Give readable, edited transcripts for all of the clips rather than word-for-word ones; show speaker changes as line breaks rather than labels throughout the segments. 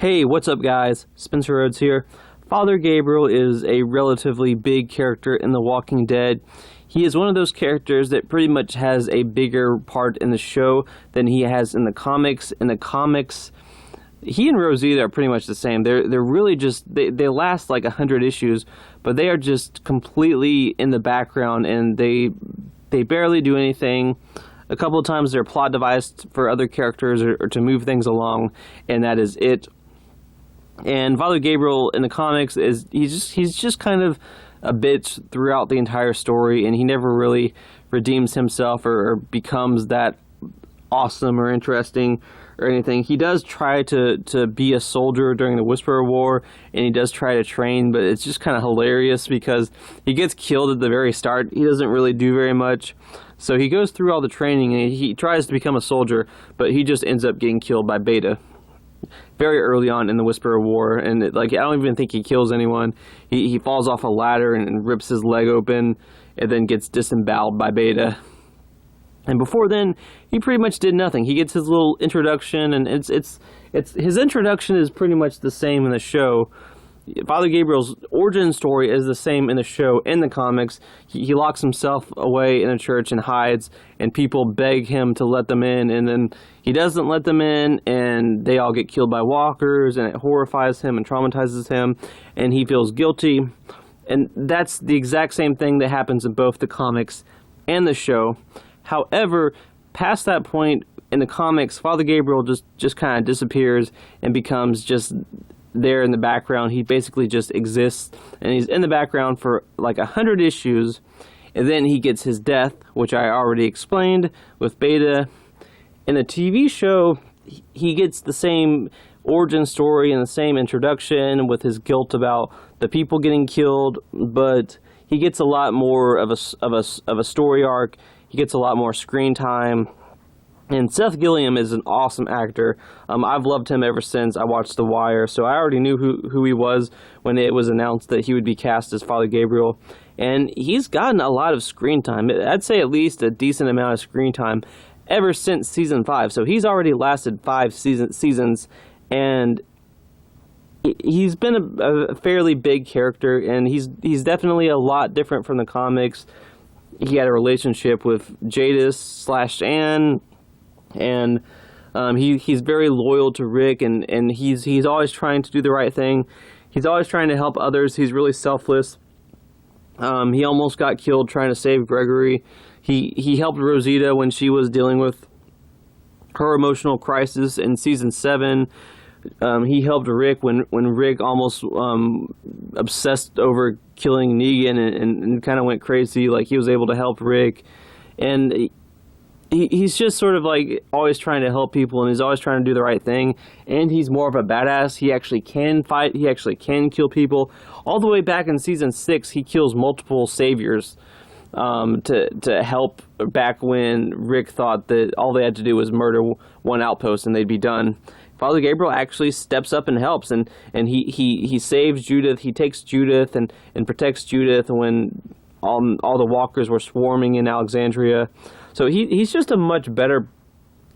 Hey, what's up guys? Spencer Rhodes here. Father Gabriel is a relatively big character in The Walking Dead. He is one of those characters that pretty much has a bigger part in the show than he has in the comics. In the comics, he and Rosita are pretty much the same. They're really just, they last like 100 issues, but they are just completely in the background and they barely do anything. A couple of times they're plot devised for other characters or to move things along, and that is it. And Father Gabriel in the comics he's just kind of a bitch throughout the entire story, and he never really redeems himself or becomes that awesome or interesting or anything. He does try to be a soldier during the Whisperer War, and he does try to train, but it's just kind of hilarious because he gets killed at the very start. He doesn't really do very much. So he goes through all the training and he tries to become a soldier, but he just ends up getting killed by Beta very early on in the Whisperer War. And I don't even think he kills anyone. He falls off a ladder and rips his leg open and then gets disemboweled by Beta. And before then, he pretty much did nothing. He gets his little introduction, and it's his introduction is pretty much the same in the show. Father Gabriel's origin story is the same in the show. In the comics, he locks himself away in a church and hides, and people beg him to let them in, and then he doesn't let them in, and they all get killed by walkers, and it horrifies him and traumatizes him, and he feels guilty. And that's the exact same thing that happens in both the comics and the show. However, past that point in the comics, Father Gabriel just kind of disappears and becomes just there in the background. He basically just exists, and he's in the background for like 100 issues, and then he gets his death, which I already explained with Beta. In the TV show, he gets the same origin story and the same introduction with his guilt about the people getting killed, but he gets a lot more of a story arc. He gets a lot more screen time. And Seth Gilliam is an awesome actor. I've loved him ever since I watched The Wire, so I already knew who he was when it was announced that he would be cast as Father Gabriel. And he's gotten a lot of screen time. I'd say at least a decent amount of screen time ever since Season 5. So he's already lasted 5 seasons, and he's been a fairly big character, and he's definitely a lot different from the comics. He had a relationship with Jadis/Anne, and he's very loyal to Rick, and he's always trying to do the right thing. He's always trying to help others. He's really selfless. He almost got killed trying to save Gregory. He helped Rosita when she was dealing with her emotional crisis in Season 7. He helped Rick when Rick almost obsessed over killing Negan and kind of went crazy. Like, he was able to help Rick, and he's just sort of like always trying to help people, and he's always trying to do the right thing, and he's more of a badass. He actually can fight. He actually can kill people. All the way back in Season 6, he kills multiple saviors to help back when Rick thought that all they had to do was murder one outpost and they'd be done. Father Gabriel actually steps up and helps, and he saves Judith. He takes Judith and protects Judith when all the walkers were swarming in Alexandria. So he's just a much better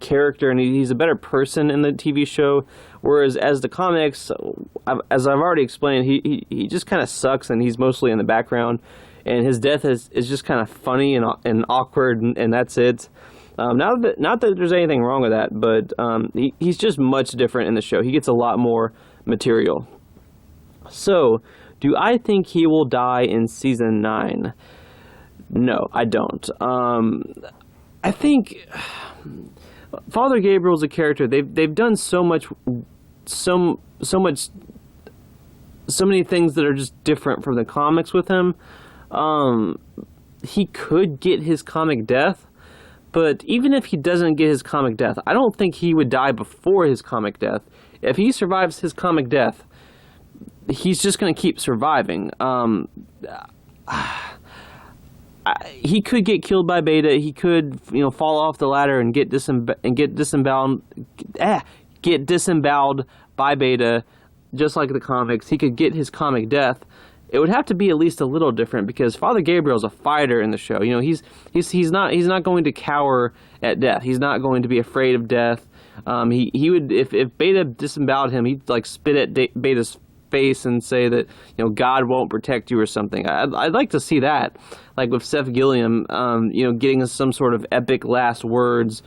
character, and he's a better person in the TV show. Whereas as the comics, as I've already explained, he just kind of sucks, and he's mostly in the background. And his death is just kind of funny and awkward, and that's it. Not that there's anything wrong with that, but he's just much different in the show. He gets a lot more material. So, do I think he will die in Season 9? No, I don't. I think Father Gabriel's a character. They've done so many things that are just different from the comics with him. He could get his comic death, but even if he doesn't get his comic death, I don't think he would die before his comic death. If he survives his comic death, he's just going to keep surviving. He could get killed by Beta. He could, fall off the ladder and get disemboweled by Beta, just like the comics. He could get his comic death. It would have to be at least a little different because Father Gabriel's a fighter in the show. He's not going to cower at death. He's not going to be afraid of death. He would, if Beta disemboweled him, he'd like spit at Beta's face and say that, you know, God won't protect you or something. I'd like to see that, like with Seth Gilliam, you know, getting us some sort of epic last words.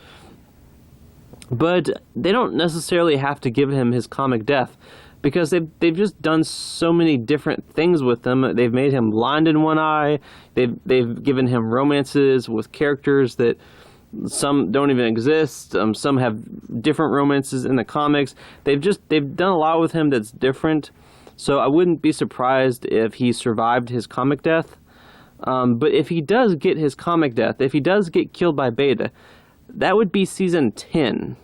But they don't necessarily have to give him his comic death, because they've just done so many different things with him. They've made him blind in one eye. They've given him romances with characters that some don't even exist. Some have different romances in the comics. They've done a lot with him that's different. So I wouldn't be surprised if he survived his comic death. But if he does get his comic death, if he does get killed by Beta, that would be season 10.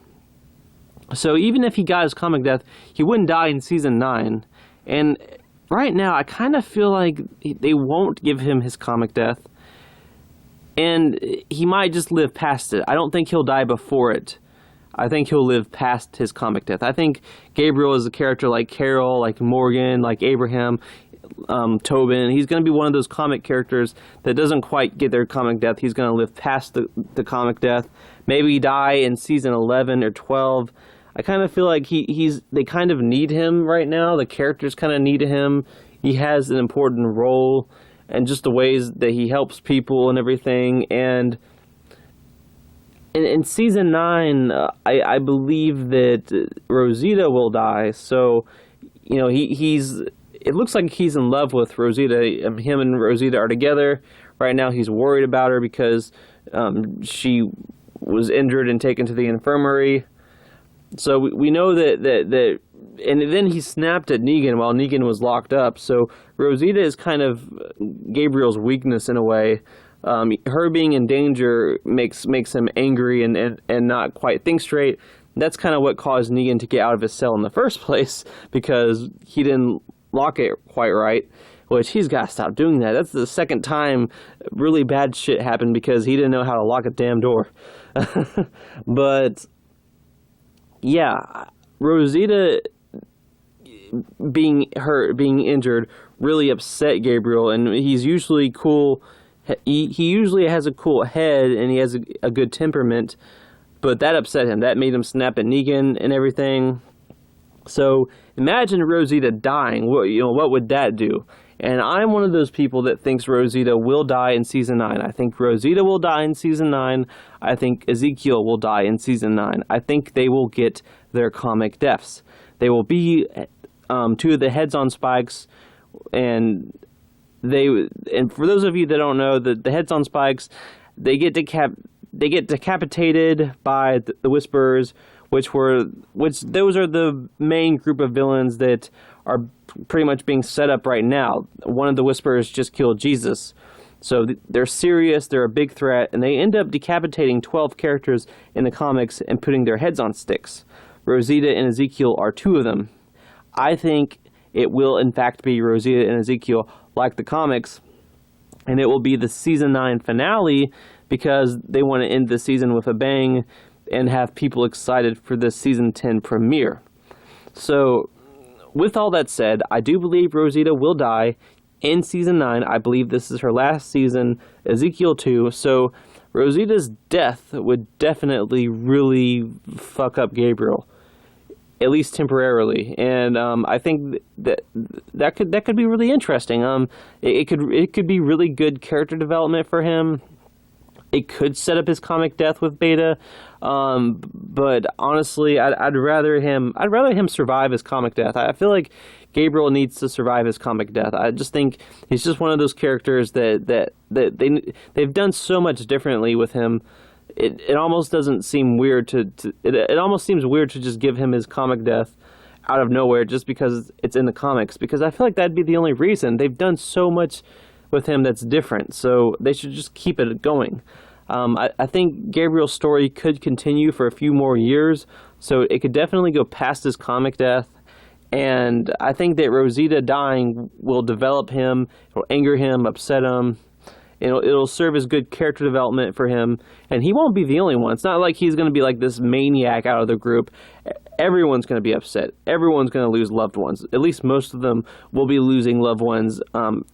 So even if he got his comic death, he wouldn't die in season 9. And right now, I kind of feel like they won't give him his comic death. And he might just live past it. I don't think he'll die before it. I think he'll live past his comic death. I think Gabriel is a character like Carol, like Morgan, like Abraham, Tobin. He's going to be one of those comic characters that doesn't quite get their comic death. He's going to live past the comic death. Maybe die in season 11 or 12. I kind of feel like they kind of need him right now. The characters kind of need him. He has an important role, and just the ways that he helps people and everything. And in season 9, I believe that Rosita will die. So, you know, it looks like he's in love with Rosita. Him and Rosita are together. Right now he's worried about her because she was injured and taken to the infirmary. So we know that and then he snapped at Negan while Negan was locked up. So Rosita is kind of Gabriel's weakness in a way. Her being in danger makes him angry and not quite think straight. That's kind of what caused Negan to get out of his cell in the first place, because he didn't lock it quite right, which he's got to stop doing that. That's the second time really bad shit happened because he didn't know how to lock a damn door. But yeah, Rosita being injured really upset Gabriel, and he's usually cool. He usually has a cool head and he has a good temperament, but that upset him. That made him snap at Negan and everything. So imagine Rosita dying. What would that do? And I'm one of those people that thinks Rosita will die in season 9. I think Rosita will die in season 9. I think Ezekiel will die in season 9. I think they will get their comic deaths. They will be two of the heads on spikes, and for those of you that don't know, the heads on spikes, they get decapitated by the Whisperers, which those are the main group of villains that are pretty much being set up right now. One of the Whisperers just killed Jesus. So they're serious, they're a big threat, and they end up decapitating 12 characters in the comics and putting their heads on sticks. Rosita and Ezekiel are two of them. I think it will in fact be Rosita and Ezekiel like the comics, and it will be the season 9 finale because they want to end the season with a bang and have people excited for the season 10 premiere. So with all that said, I do believe Rosita will die in season 9. I believe this is her last season, Ezekiel 2. So Rosita's death would definitely really fuck up Gabriel, at least temporarily. And I think that could be really interesting. It could be really good character development for him. It could set up his comic death with Beta, but honestly, I'd rather him survive his comic death. I feel like Gabriel needs to survive his comic death. I just think he's just one of those characters that they've done so much differently with him. It almost doesn't seem weird it almost seems weird to just give him his comic death out of nowhere just because it's in the comics. Because I feel like that'd be the only reason. They've done so much with him that's different, so they should just keep it going. I think Gabriel's story could continue for a few more years, so it could definitely go past his comic death. And I think that Rosita dying will develop him, it'll anger him, upset him. It'll serve as good character development for him, and he won't be the only one. It's not like he's going to be like this maniac out of the group. Everyone's going to be upset. Everyone's going to lose loved ones. At least most of them will be losing loved ones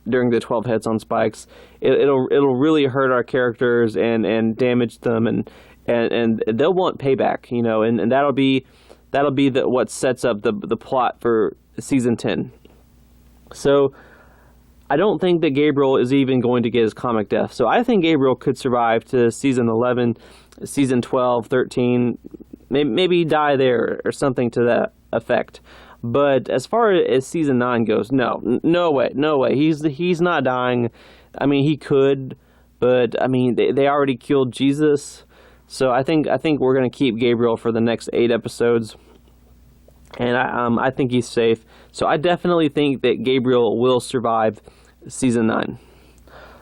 during the 12 Heads on Spikes. It'll really hurt our characters and damage them, and and they'll want payback, you know, and that'll be what sets up the plot for season 10. So I don't think that Gabriel is even going to get his comic death. So I think Gabriel could survive to season 11, season 12, 13, maybe die there or something to that effect. But as far as season 9 goes, no way. He's not dying. I mean, he could, but I mean, they already killed Jesus. So I think we're going to keep Gabriel for the next 8 episodes. And I think he's safe. So I definitely think that Gabriel will survive season 9.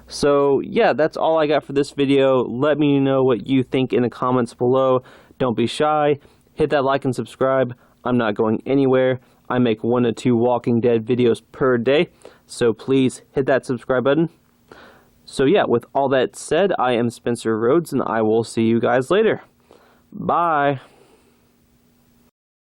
So yeah, that's all I got for this video. Let me know what you think in the comments below. Don't be shy. Hit that like and subscribe. I'm not going anywhere. I make 1 to 2 Walking Dead videos per day. So please hit that subscribe button. So yeah, with all that said, I am Spencer Rhodes, and I will see you guys later. Bye.